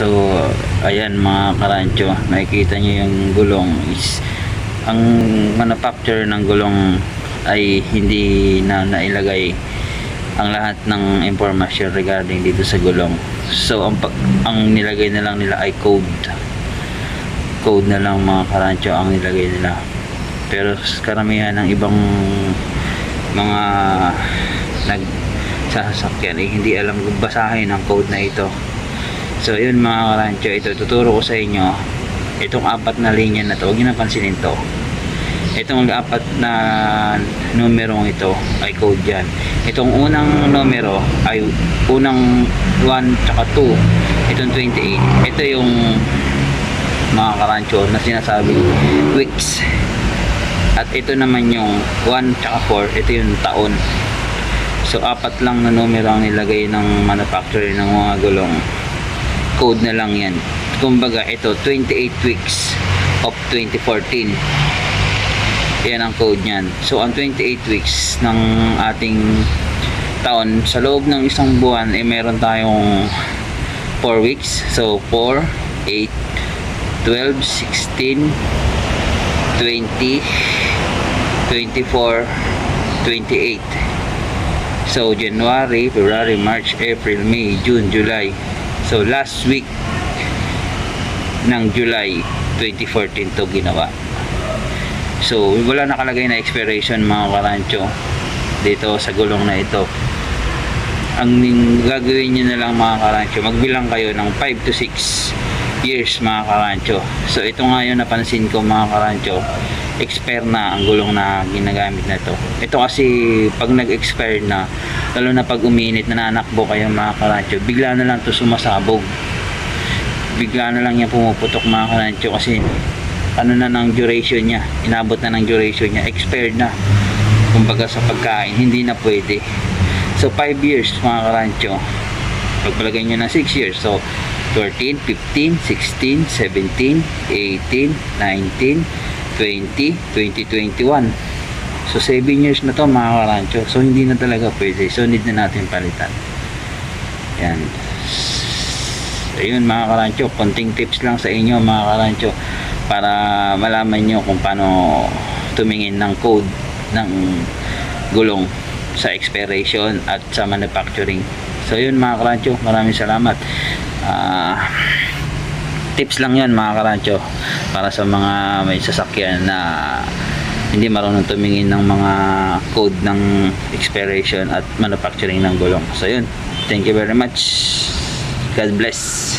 So ayan mga karancho, makikita nyo yung gulong is ang manufacturer ng gulong ay hindi na nailagay ang lahat ng information regarding dito sa gulong. So ang nilagay na lang nila ay code na lang mga karancho ang nilagay nila. Pero karamihan ng ibang mga nagsasakyan ay hindi alam basahin ang code na ito. So yun mga karancho, ito tuturo ko sa inyo itong apat na linya na to. Huwag nyo napansinin to. Itong apat na numerong ito ay code yan. Itong unang numero ay unang 1 tsaka 2. Itong 28. Ito yung mga karancho na sinasabi weeks. At ito naman yung 1 tsaka 4. Ito yung taon. So apat lang na numero ang nilagay ng manufacturer ng mga gulong. Code na lang yan. Kumbaga ito 28 weeks of 2014. Yan ang code nyan. So ang 28 weeks ng ating taon, sa loob ng isang buwan ay meron tayong 4 weeks. So 4, 8, 12, 16, 20, 24, 28. So January, February, March, April, May, June, July. So last week ng July 2014 to ginawa. So wala nakalagay na expiration mga karancho dito sa gulong na ito. Ang gagawin nyo na lang mga karancho, magbilang kayo ng 5 to 6 years mga karancho. So ito nga yung napansin ko mga karancho, expire na ang gulong na ginagamit na ito. Ito kasi pag nag-expire na, lalo na pag uminit, nananakbo kayo mga karancho, bigla na lang ito sumasabog. Bigla na lang yan pumuputok mga karancho kasi ano na ng duration niya, inabot na ng duration niya, expired na. Kumbaga sa pagkain, hindi na pwede. So 5 years mga karancho, pagpalagay nyo na 6 years, so 14, 15, 16, 17, 18, 19, 20, 2021. So 7 years na to mga karancho. So hindi na talaga pwede. So need na natin palitan. Yan. Ayun mga karancho, konting tips lang sa inyo mga karancho para malaman nyo kung paano tumingin ng code ng gulong sa expiration at sa manufacturing. So yun mga karancho, maraming salamat. Tips lang yun mga karancho para sa mga may sasakyan na hindi marunong tumingin ng mga code ng expiration at manufacturing ng gulong. So yun, thank you very much. God bless.